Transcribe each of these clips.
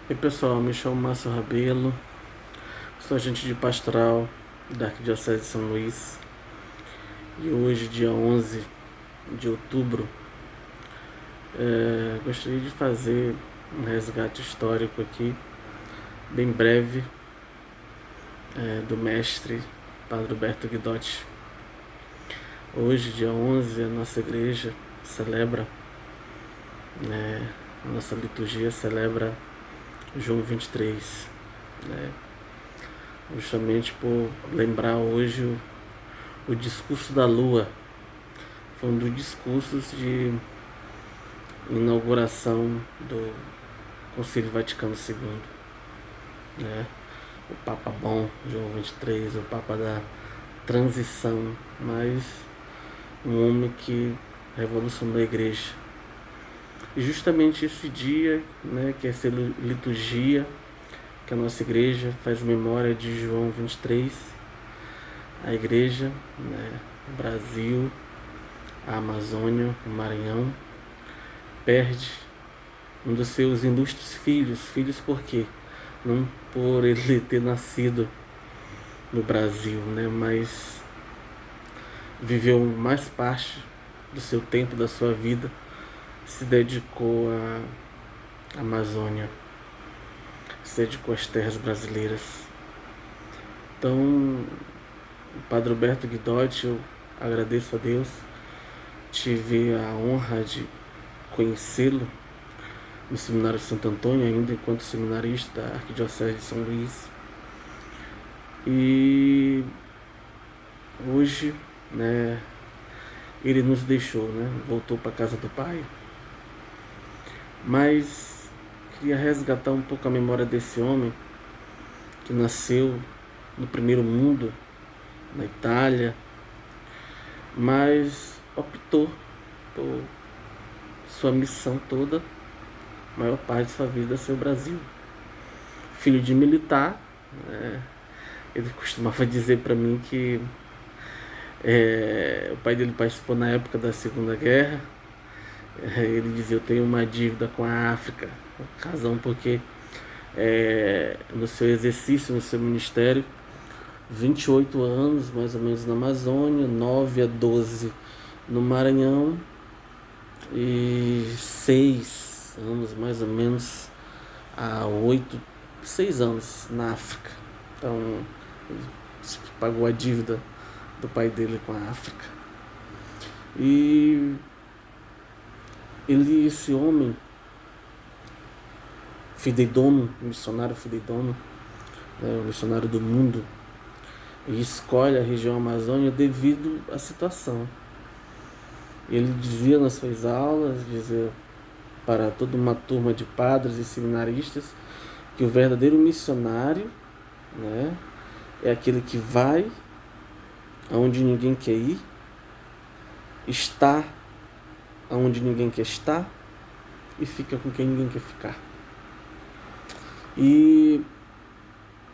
E pessoal, me chamo Márcio Rabelo, sou agente de pastoral da Arquidiocese de São Luís e hoje, dia 11 de outubro, gostaria de fazer um resgate histórico aqui, bem breve, do mestre Padre Roberto Guidotti. Hoje, dia 11, a nossa igreja celebra, a nossa liturgia celebra João 23, justamente por lembrar hoje o discurso da Lua. Foi um dos discursos de inauguração do Concílio Vaticano II. O Papa bom, João 23, o Papa da transição, mas um homem que revolucionou a igreja. E justamente esse dia, que é essa liturgia, que a nossa igreja faz memória de João 23, a igreja, o Brasil, a Amazônia, o Maranhão, perde um dos seus ilustres filhos. Filhos por quê? Não por ele ter nascido no Brasil, mas viveu mais parte do seu tempo, da sua vida, se dedicou à Amazônia, se dedicou às terras brasileiras. Então, o Padre Roberto Guidotti, eu agradeço a Deus, tive a honra de conhecê-lo no Seminário Santo Antônio, ainda enquanto seminarista da Arquidiocese de São Luís. E hoje, ele nos deixou, voltou para a casa do Pai. Mas queria resgatar um pouco a memória desse homem que nasceu no primeiro mundo, na Itália, mas optou por sua missão toda, a maior parte de sua vida, ser o Brasil. Filho de militar, ele costumava dizer para mim que o pai dele participou na época da Segunda Guerra. Ele dizia: eu tenho uma dívida com a África, razão porque no seu exercício, no seu ministério, 28 anos mais ou menos na Amazônia, 9 a 12 no Maranhão e 6 anos mais ou menos a 6 anos na África. Então ele pagou a dívida do pai dele com a África. E esse homem fideidono, missionário fideidono, o missionário do mundo, e escolhe a região Amazônia devido à situação. Ele dizia nas suas aulas, dizia para toda uma turma de padres e seminaristas, que o verdadeiro missionário, é aquele que vai aonde ninguém quer ir, está aonde ninguém quer estar e fica com quem ninguém quer ficar. E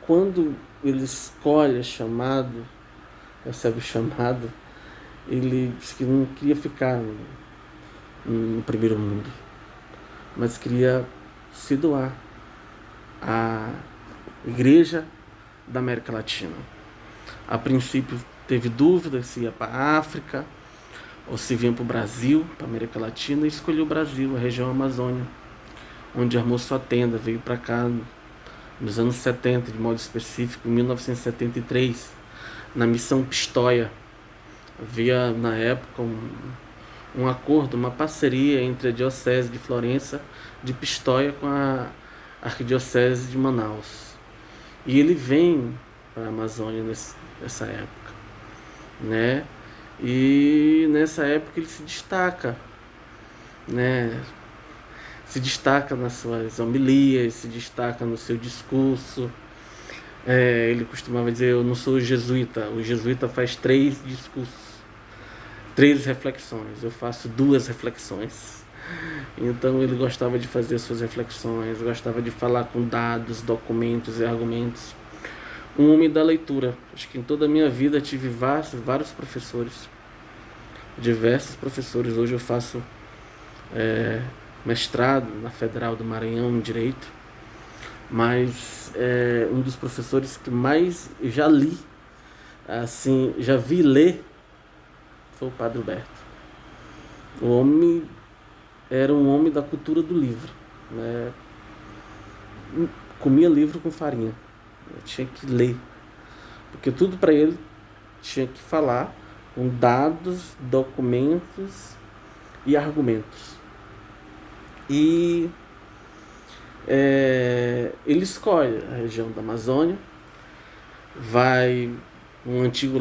quando ele escolhe recebe o chamado, ele disse que não queria ficar no primeiro mundo, mas queria se doar à igreja da América Latina. A princípio teve dúvida se ia para a África ou se vinha para o Brasil, para a América Latina, e escolheu o Brasil, a região Amazônia, onde armou sua tenda. Veio para cá nos anos 70, de modo específico, em 1973, na missão Pistoia. Havia, na época, um acordo, uma parceria entre a Diocese de Florença de Pistoia com a Arquidiocese de Manaus. E ele vem para a Amazônia nessa época, E nessa época ele se destaca, se destaca nas suas homilias, se destaca no seu discurso. Ele costumava dizer: eu não sou jesuíta, o jesuíta faz 3 discursos, 3 reflexões, eu faço 2 reflexões. Então ele gostava de fazer suas reflexões, gostava de falar com dados, documentos e argumentos. Um homem da leitura. Acho que em toda a minha vida tive vários professores, diversos professores. Hoje eu faço mestrado na Federal do Maranhão em Direito, mas um dos professores que mais já li, assim, já vi ler, foi o Padre Alberto. O homem era um homem da cultura do livro, né? Comia livro com farinha, tinha que ler, porque tudo para ele tinha que falar com dados, documentos e argumentos. E ele escolhe a região da Amazônia, vai um antigo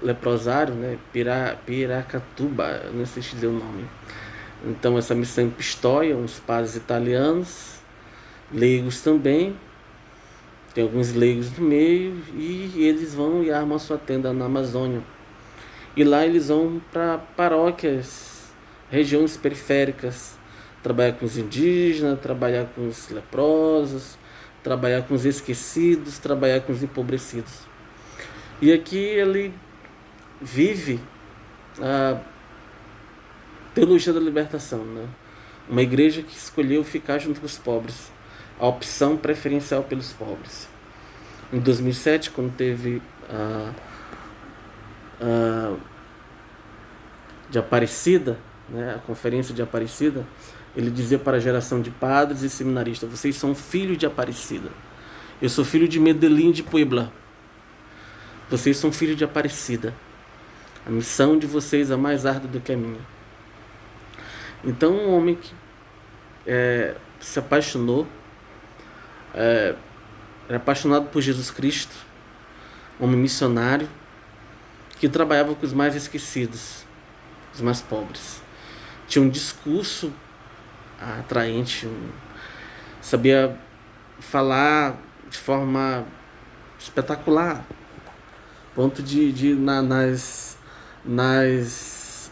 leprosário, né, Piracatuba, não sei se dizer o nome. Então essa missão em Pistoia, uns padres italianos, leigos também, tem alguns leigos no meio, e eles vão e armam a sua tenda na Amazônia. E lá eles vão para paróquias, regiões periféricas, trabalhar com os indígenas, trabalhar com os leprosos, trabalhar com os esquecidos, trabalhar com os empobrecidos. E aqui ele vive a teologia da libertação, né? Uma igreja que escolheu ficar junto com os pobres, a opção preferencial pelos pobres. Em 2007, quando teve de Aparecida, né, a conferência de Aparecida, ele dizia para a geração de padres e seminaristas: vocês são filhos de Aparecida. Eu sou filho de Medellín de Puebla. Vocês são filhos de Aparecida. A missão de vocês é mais árdua do que a minha. Então, um homem que se apaixonou, era apaixonado por Jesus Cristo, homem missionário, que trabalhava com os mais esquecidos, os mais pobres. Tinha um discurso atraente, sabia falar de forma espetacular, ponto de nas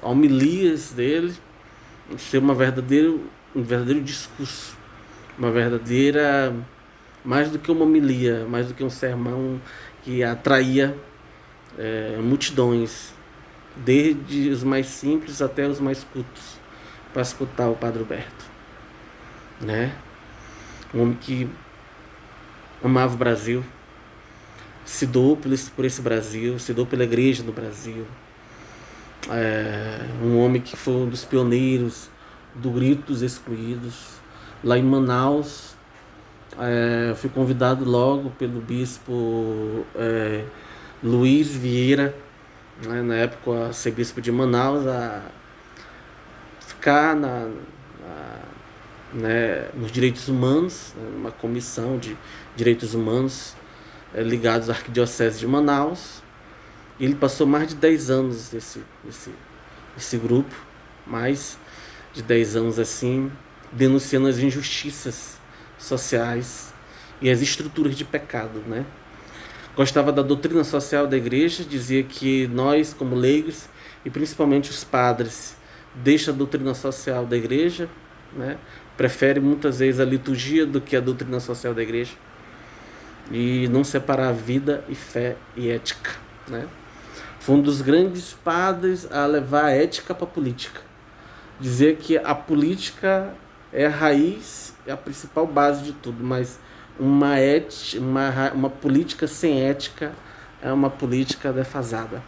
homilias dele ser um verdadeiro discurso, uma verdadeira, mais do que uma homilia, mais do que um sermão que atraía multidões, desde os mais simples até os mais cultos, para escutar o Padre Alberto, né? Um homem que amava o Brasil, se doou por esse Brasil, se doou pela igreja do Brasil. Um homem que foi um dos pioneiros do Grito dos Excluídos. Lá em Manaus, fui convidado logo pelo bispo Luiz Vieira, né, na época a ser bispo de Manaus, a ficar nos direitos humanos, né, uma comissão de direitos humanos ligados à Arquidiocese de Manaus. E ele passou mais de 10 anos nesse grupo, mais de 10 anos assim, denunciando as injustiças sociais e as estruturas de pecado, né? Gostava da doutrina social da igreja, dizia que nós, como leigos, e principalmente os padres, deixam a doutrina social da igreja, né? Prefere muitas vezes a liturgia do que a doutrina social da igreja, e não separar vida e fé e ética, né? Foi um dos grandes padres a levar a ética para a política, dizer que a política é a raiz, é a principal base de tudo, mas uma política sem ética é uma política defasada.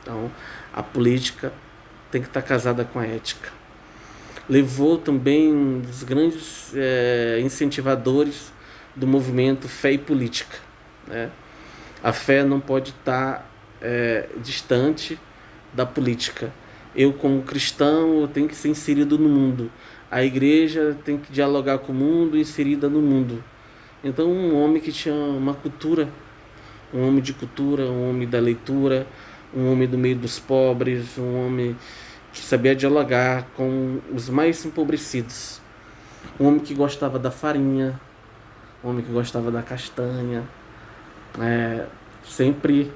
Então, a política tem que estar casada com a ética. Levou também um dos grandes incentivadores do movimento Fé e Política, né? A fé não pode estar distante da política. Eu, como cristão, eu tenho que ser inserido no mundo. A igreja tem que dialogar com o mundo, inserida no mundo. Então, um homem que tinha uma cultura, um homem de cultura, um homem da leitura, um homem do meio dos pobres, um homem que sabia dialogar com os mais empobrecidos, um homem que gostava da farinha, um homem que gostava da castanha. Sempre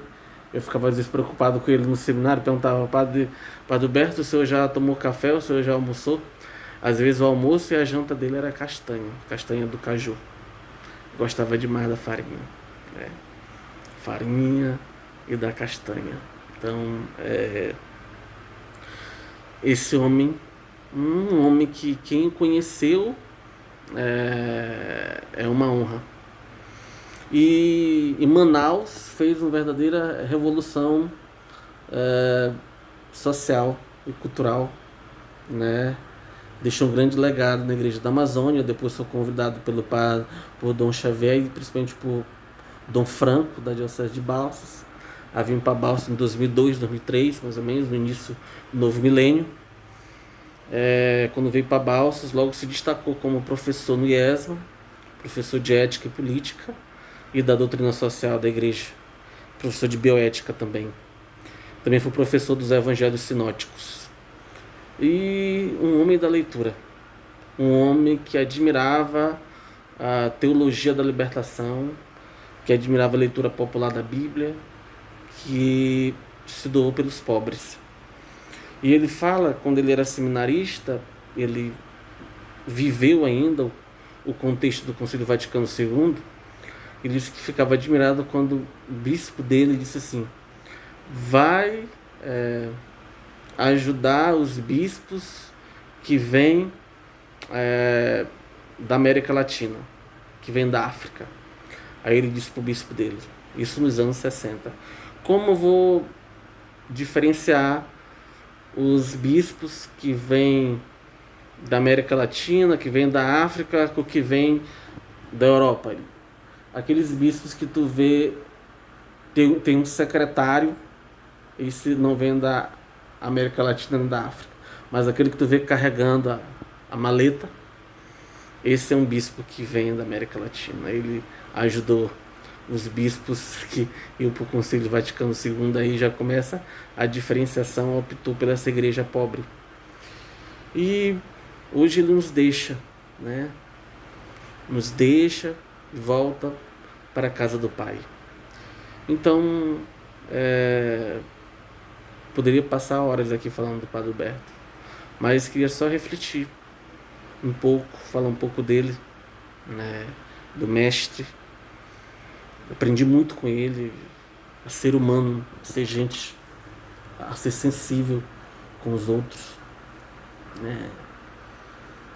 eu ficava às vezes preocupado com ele no seminário, perguntava: Padre Alberto, o senhor já tomou café, o senhor já almoçou? Às vezes o almoço e a janta dele era castanha do caju. Gostava demais da farinha, farinha e da castanha. Então, esse homem, um homem que quem conheceu é uma honra, E em Manaus fez uma verdadeira revolução social e cultural, né? Deixou um grande legado na Igreja da Amazônia. Depois foi convidado por Dom Xavier e principalmente por Dom Franco, da Diocese de Balsas, a vir para Balsas em 2002, 2003, mais ou menos, no início do novo milênio. Quando veio para Balsas, logo se destacou como professor no IESMA, professor de Ética e Política e da Doutrina Social da Igreja, professor de Bioética também. Também foi professor dos Evangelhos Sinóticos. E um homem da leitura, um homem que admirava a teologia da libertação, que admirava a leitura popular da Bíblia, que se doou pelos pobres. E ele fala, quando ele era seminarista, ele viveu ainda o contexto do Concílio Vaticano II, ele disse que ficava admirado quando o bispo dele disse assim: vai ajudar os bispos que vêm da América Latina, que vêm da África. Aí ele disse para o bispo dele, isso nos anos 60, como eu vou diferenciar os bispos que vêm da América Latina, que vêm da África, com o que vêm da Europa? Aqueles bispos que tu vê, tem um secretário, esse não vem da América Latina nem da África, mas aquele que tu vê carregando a maleta, esse é um bispo que vem da América Latina. Ele ajudou os bispos que iam para o Concílio Vaticano II, aí já começa a diferenciação, optou pela essa igreja pobre. E hoje ele nos deixa, né? Nos deixa e volta para a casa do Pai. Então, poderia passar horas aqui falando do Padre Alberto, mas queria só refletir um pouco, falar um pouco dele, né? Do mestre. Aprendi muito com ele, a ser humano, a ser gente, a ser sensível com os outros, né?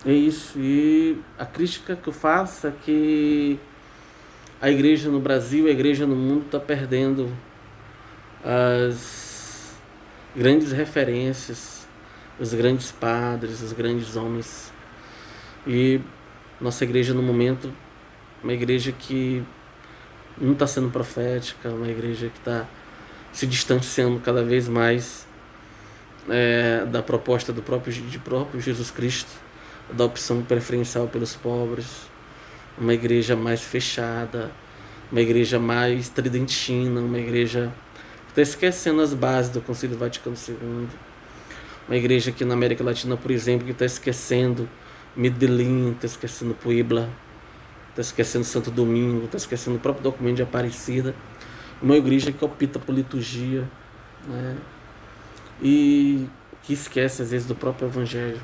É isso. E a crítica que eu faço é que a igreja no Brasil, a igreja no mundo está perdendo as grandes referências, os grandes padres, os grandes homens. E nossa igreja no momento, uma igreja que não está sendo profética, uma igreja que está se distanciando cada vez mais da proposta de próprio Jesus Cristo, da opção preferencial pelos pobres, uma igreja mais fechada, uma igreja mais tridentina, uma igreja que está esquecendo as bases do Concílio Vaticano II, uma igreja que na América Latina, por exemplo, que está esquecendo Medellín, está esquecendo Puebla, está esquecendo Santo Domingo, está esquecendo o próprio documento de Aparecida, uma igreja que opta por liturgia, né? E que esquece às vezes do próprio Evangelho.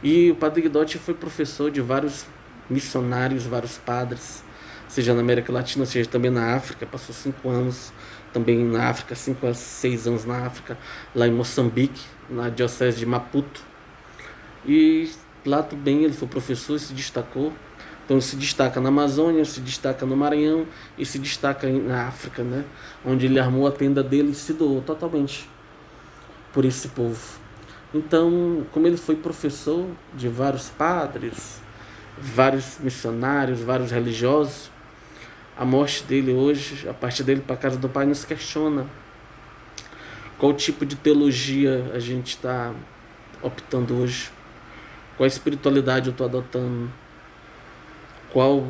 E o Padre Guidotti foi professor de vários missionários, vários padres, seja na América Latina, seja também na África. Passou 5 anos também na África, 5 a 6 anos na África, lá em Moçambique, na Diocese de Maputo. E lá também ele foi professor e se destacou. Então ele se destaca na Amazônia, se destaca no Maranhão e se destaca na África, né? Onde ele armou a tenda dele e se doou totalmente por esse povo. Então, como ele foi professor de vários padres, vários missionários, vários religiosos, a morte dele hoje, a parte dele para a casa do Pai, nos questiona qual tipo de teologia a gente está optando hoje, qual espiritualidade eu estou adotando, qual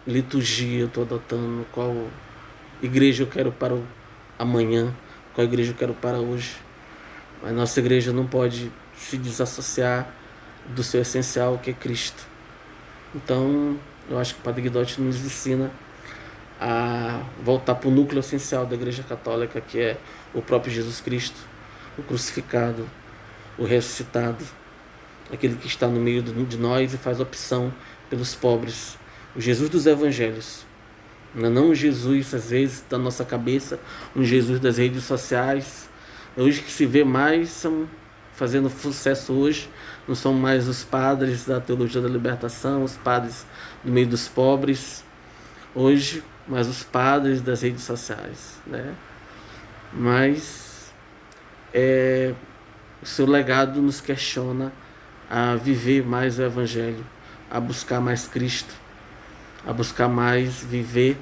liturgia eu estou adotando, qual igreja eu quero para o amanhã, qual igreja eu quero para hoje. Mas nossa igreja não pode se desassociar do seu essencial, que é Cristo. Então, eu acho que o Padre Guidotti nos ensina a voltar para o núcleo essencial da Igreja Católica, que é o próprio Jesus Cristo, o crucificado, o ressuscitado, aquele que está no meio de nós e faz opção pelos pobres, o Jesus dos Evangelhos. Não o Jesus, às vezes, da nossa cabeça, um Jesus das redes sociais. Hoje que se vê mais, são fazendo sucesso hoje, não são mais os padres da teologia da libertação, os padres do meio dos pobres, hoje, mas os padres das redes sociais, né? Mas o seu legado nos questiona a viver mais o Evangelho, a buscar mais Cristo, a buscar mais viver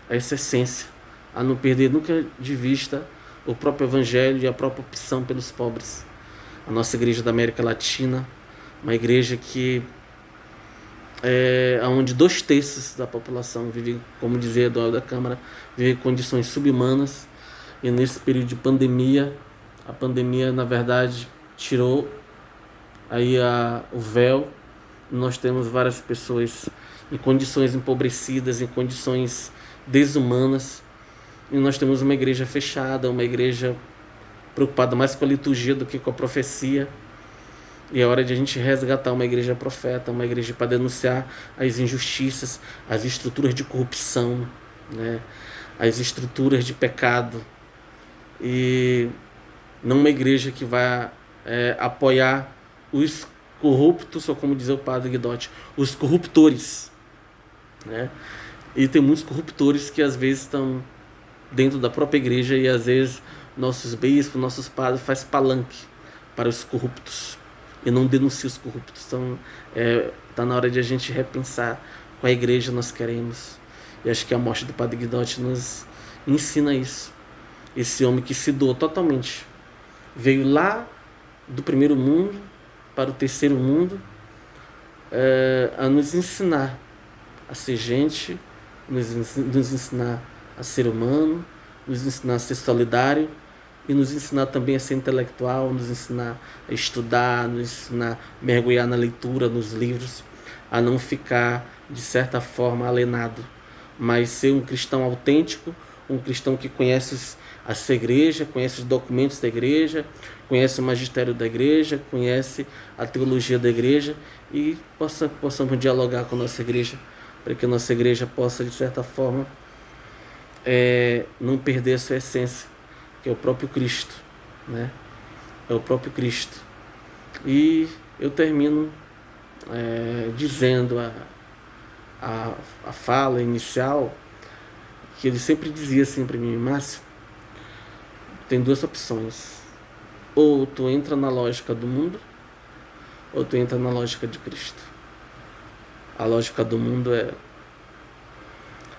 essa essência, a não perder nunca de vista o próprio Evangelho e a própria opção pelos pobres. A nossa igreja da América Latina, uma igreja que onde 2/3 da população vive, como dizia Eduardo da Câmara, vive em condições subhumanas, e nesse período de pandemia, a pandemia na verdade tirou aí o véu. Nós temos várias pessoas em condições empobrecidas, em condições desumanas, e nós temos uma igreja fechada, uma igreja preocupada mais com a liturgia do que com a profecia. E é hora de a gente resgatar uma igreja profeta, uma igreja para denunciar as injustiças, as estruturas de corrupção, né? As estruturas de pecado. E não uma igreja que vai apoiar os corruptos, ou como diz o padre Guidotti, os corruptores, né? E tem muitos corruptores que às vezes estão dentro da própria igreja, e às vezes nossos bispos, nossos padres faz palanque para os corruptos e não denuncia os corruptos. Então tá na hora de a gente repensar qual igreja nós queremos. E acho que a morte do padre Guidotti nos ensina isso. Esse homem que se doou totalmente, veio lá do primeiro mundo para o terceiro mundo, a nos ensinar a ser gente, nos ensinar a ser humano, nos ensinar a ser solidário, e nos ensinar também a ser intelectual, nos ensinar a estudar, nos ensinar a mergulhar na leitura, nos livros, a não ficar, de certa forma, alienado, mas ser um cristão autêntico, um cristão que conhece a sua igreja, conhece os documentos da igreja, conhece o magistério da igreja, conhece a teologia da igreja, e possamos dialogar com a nossa igreja, para que a nossa igreja possa, de certa forma, não perder a sua essência, que é o próprio Cristo, né? É o próprio Cristo. E eu termino dizendo a fala inicial, que ele sempre dizia assim para mim: Márcio, tem duas opções, ou tu entra na lógica do mundo, ou tu entra na lógica de Cristo. A lógica do mundo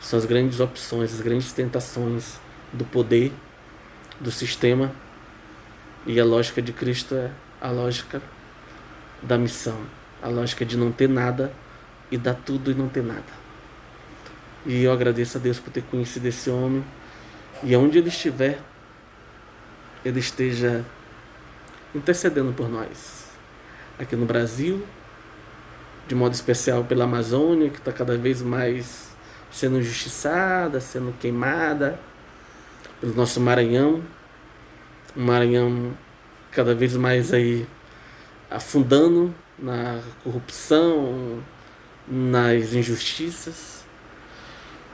são as grandes opções, as grandes tentações do poder, do sistema, e a lógica de Cristo é a lógica da missão, a lógica de não ter nada e dar tudo e não ter nada. E eu agradeço a Deus por ter conhecido esse homem, e onde ele estiver, ele esteja intercedendo por nós, aqui no Brasil, de modo especial pela Amazônia, que está cada vez mais sendo injustiçada, sendo queimada, pelo nosso Maranhão, um Maranhão cada vez mais aí afundando na corrupção, nas injustiças,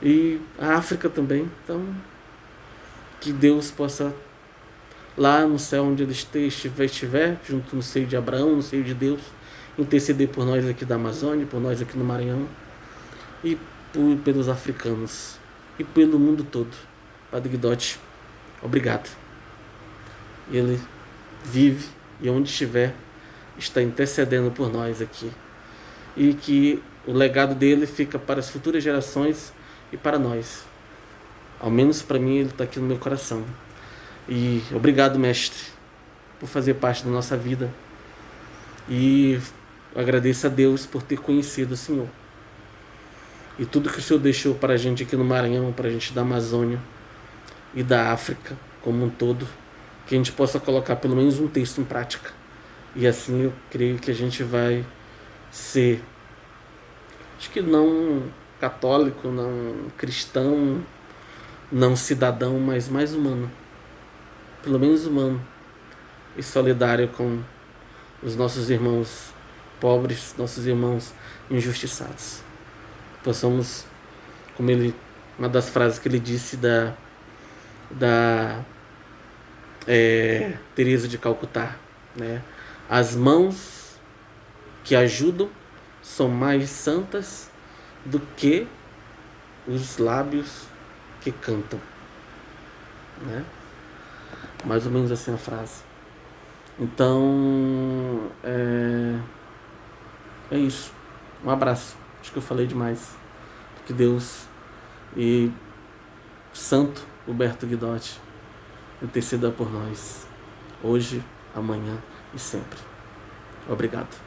e a África também. Então, que Deus possa, lá no céu onde ele estiver, junto no seio de Abraão, no seio de Deus, interceder por nós aqui da Amazônia, por nós aqui no Maranhão, e pelos africanos, e pelo mundo todo. Padre Guidotti, obrigado. Ele vive, e onde estiver, está intercedendo por nós aqui. E que o legado dele fica para as futuras gerações e para nós. Ao menos para mim, ele está aqui no meu coração. E obrigado, mestre, por fazer parte da nossa vida. E eu agradeço a Deus por ter conhecido o Senhor. E tudo que o Senhor deixou para a gente aqui no Maranhão, para a gente da Amazônia e da África como um todo, que a gente possa colocar pelo menos um texto em prática. E assim eu creio que a gente vai ser, acho que não católico, não cristão, não cidadão, mas mais humano. Pelo menos humano. E solidário com os nossos irmãos pobres, nossos irmãos injustiçados. Possamos, como uma das frases que ele disse da Teresa de Calcutá, né? As mãos que ajudam são mais santas do que os lábios que cantam, né? Mais ou menos assim a frase. Então, é isso. Um abraço. Acho que eu falei demais. Que Deus e Santo Huberto Guidotti interceda por nós, hoje, amanhã e sempre. Obrigado.